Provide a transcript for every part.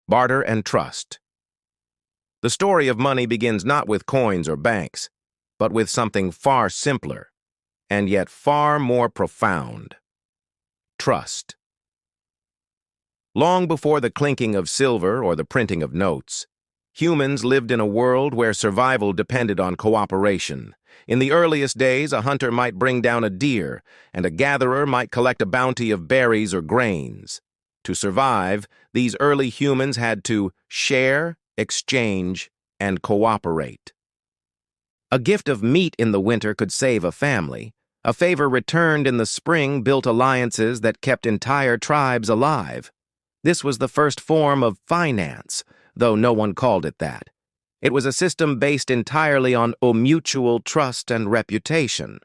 Barter and trust. The story of money begins not with coins or banks, but with something far simpler, and yet far more profound: trust. Long before the clinking of silver or the printing of notes, humans lived in a world where survival depended on cooperation. In the earliest days, a hunter might bring down a deer, and a gatherer might collect a bounty of berries or grains. To survive, these early humans had to share, exchange, and cooperate. A gift of meat in the winter could save a family. A favor returned in the spring built alliances that kept entire tribes alive. This was the first form of finance, though no one called it that. It was a system based entirely on mutual trust and reputation.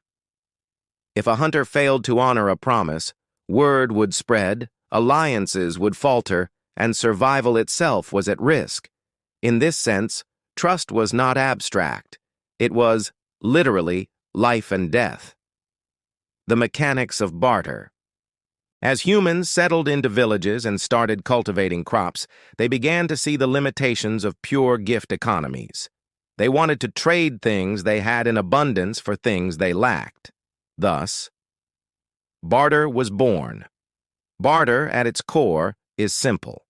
If a hunter failed to honor a promise, word would spread, alliances would falter, and survival itself was at risk. In this sense, trust was not abstract. It was, literally, life and death. The mechanics of barter. As humans settled into villages and started cultivating crops, they began to see the limitations of pure gift economies. They wanted to trade things they had in abundance for things they lacked. Thus, barter was born. Barter, at its core, is simple.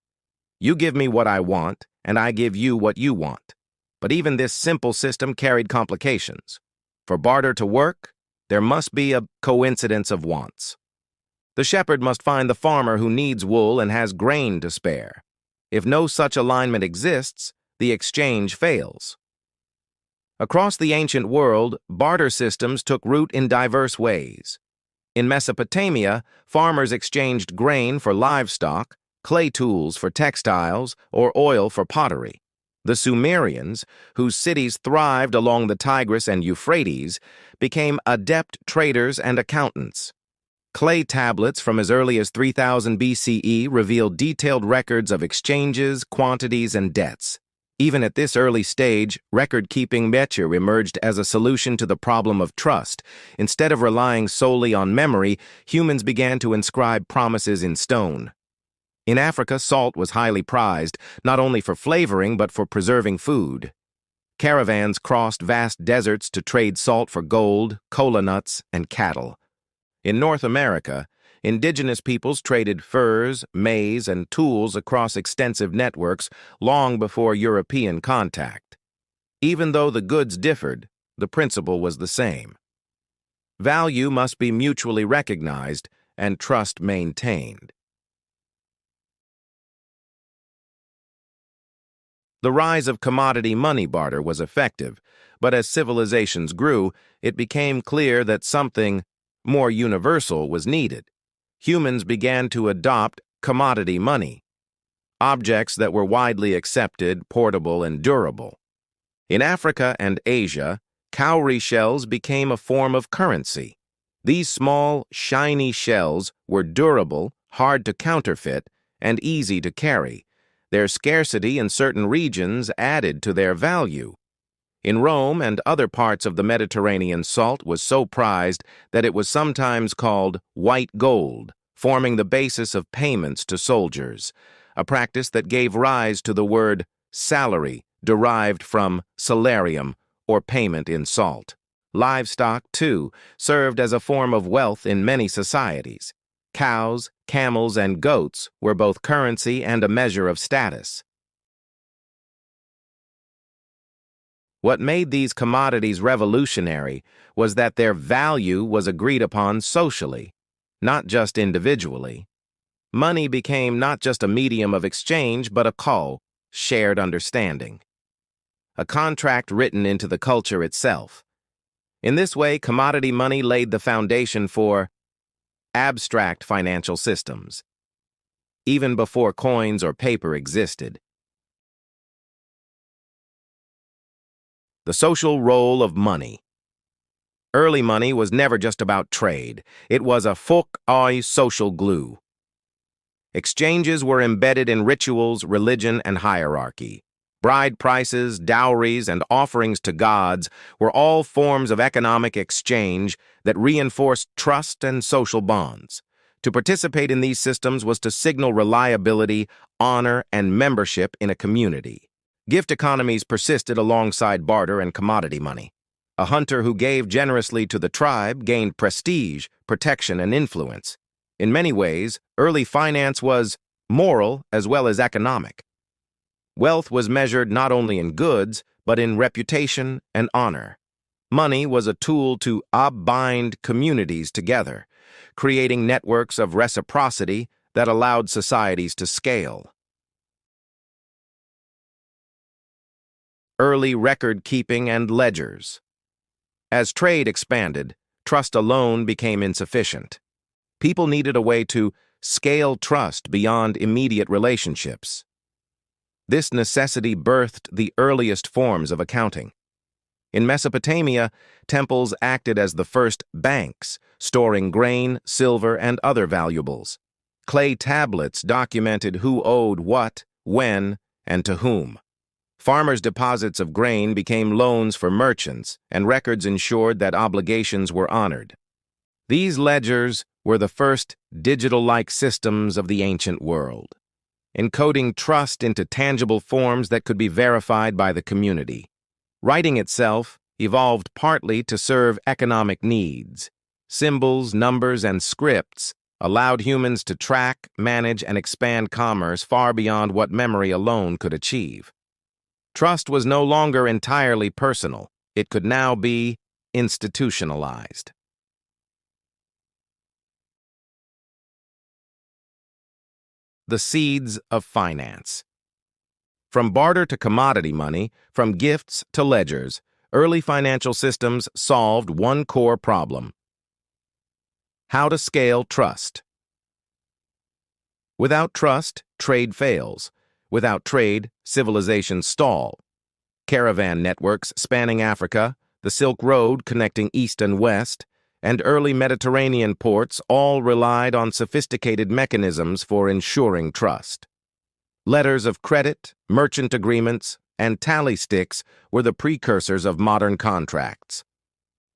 You give me what I want, and I give you what you want. But even this simple system carried complications. For barter to work, there must be a coincidence of wants. The shepherd must find the farmer who needs wool and has grain to spare. If no such alignment exists, the exchange fails. Across the ancient world, barter systems took root in diverse ways. In Mesopotamia, farmers exchanged grain for livestock, clay tools for textiles, or oil for pottery. The Sumerians, whose cities thrived along the Tigris and Euphrates, became adept traders and accountants. Clay tablets from as early as 3000 BCE reveal detailed records of exchanges, quantities, and debts. Even at this early stage, record-keeping measure emerged as a solution to the problem of trust. Instead of relying solely on memory, humans began to inscribe promises in stone. In Africa, salt was highly prized, not only for flavoring but for preserving food. Caravans crossed vast deserts to trade salt for gold, cola nuts, and cattle. In North America, indigenous peoples traded furs, maize, and tools across extensive networks long before European contact. Even though the goods differed, the principle was the same. Value must be mutually recognized and trust maintained. The rise of commodity money barter was effective, but as civilizations grew, it became clear that something more universal was needed. Humans began to adopt commodity money, objects that were widely accepted, portable, and durable. In Africa and Asia, cowrie shells became a form of currency. These small, shiny shells were durable, hard to counterfeit, and easy to carry. Their scarcity in certain regions added to their value. In Rome and other parts of the Mediterranean, salt was so prized that it was sometimes called white gold, forming the basis of payments to soldiers, a practice that gave rise to the word salary, derived from salarium, or payment in salt. Livestock, too, served as a form of wealth in many societies. Cows, camels, and goats were both currency and a measure of status. What made these commodities revolutionary was that their value was agreed upon socially, not just individually. Money became not just a medium of exchange, but a shared understanding. A contract written into the culture itself. In this way, commodity money laid the foundation for abstract financial systems, even before coins or paper existed. The social role of money. Early money was never just about trade. It was a social glue. Exchanges were embedded in rituals, religion, and hierarchy. Bride prices, dowries, and offerings to gods were all forms of economic exchange that reinforced trust and social bonds. To participate in these systems was to signal reliability, honor, and membership in a community. Gift economies persisted alongside barter and commodity money. A hunter who gave generously to the tribe gained prestige, protection, and influence. In many ways, early finance was moral as well as economic. Wealth was measured not only in goods, but in reputation and honor. Money was a tool to bind communities together, creating networks of reciprocity that allowed societies to scale. Early record-keeping and ledgers. As trade expanded, trust alone became insufficient. People needed a way to scale trust beyond immediate relationships. This necessity birthed the earliest forms of accounting. In Mesopotamia, temples acted as the first banks, storing grain, silver, and other valuables. Clay tablets documented who owed what, when, and to whom. Farmers' deposits of grain became loans for merchants, and records ensured that obligations were honored. These ledgers were the first digital-like systems of the ancient world, encoding trust into tangible forms that could be verified by the community. Writing itself evolved partly to serve economic needs. Symbols, numbers, and scripts allowed humans to track, manage, and expand commerce far beyond what memory alone could achieve. Trust was no longer entirely personal. It could now be institutionalized. The seeds of finance. From barter to commodity money, from gifts to ledgers, early financial systems solved one core problem: how to scale trust. Without trust, trade fails. Without trade, civilizations stall. Caravan networks spanning Africa, the Silk Road connecting East and West, and early Mediterranean ports all relied on sophisticated mechanisms for ensuring trust. Letters of credit, merchant agreements, and tally sticks were the precursors of modern contracts.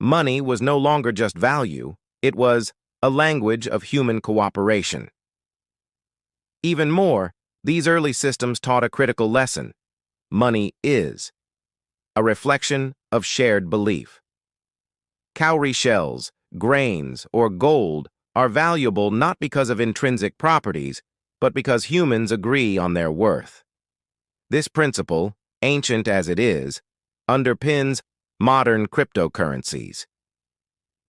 Money was no longer just value, it was a language of human cooperation. Even more, these early systems taught a critical lesson. Money is a reflection of shared belief. Cowrie shells, grains, or gold are valuable not because of intrinsic properties, but because humans agree on their worth. This principle, ancient as it is, underpins modern cryptocurrencies.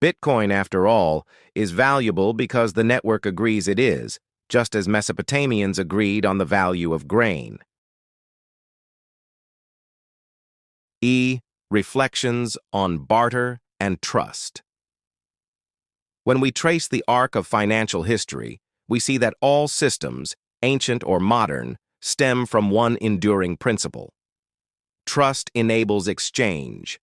Bitcoin, after all, is valuable because the network agrees it is, just as Mesopotamians agreed on the value of grain. Reflections on barter and trust. When we trace the arc of financial history, we see that all systems, ancient or modern, stem from one enduring principle. Trust enables exchange.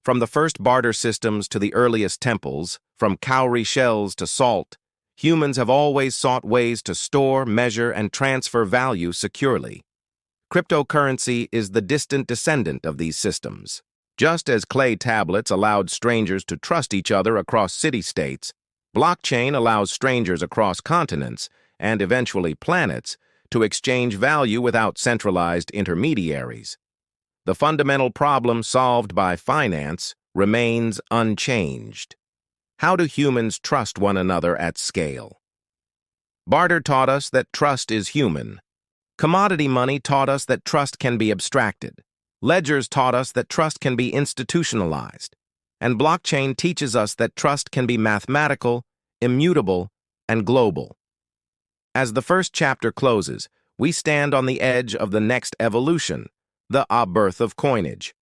From the first barter systems to the earliest temples, from cowrie shells to salt, humans have always sought ways to store, measure, and transfer value securely. Cryptocurrency is the distant descendant of these systems. Just as clay tablets allowed strangers to trust each other across city-states, blockchain allows strangers across continents, and eventually planets, to exchange value without centralized intermediaries. The fundamental problem solved by finance remains unchanged. How do humans trust one another at scale? Barter taught us that trust is human. Commodity money taught us that trust can be abstracted. Ledgers taught us that trust can be institutionalized. And blockchain teaches us that trust can be mathematical, immutable, and global. As the first chapter closes, we stand on the edge of the next evolution, the birth of coinage,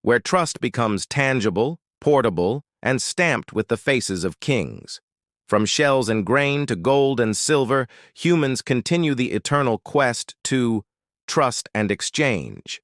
where trust becomes tangible, portable, and stamped with the faces of kings. From shells and grain to gold and silver, humans continue the eternal quest to trust and exchange.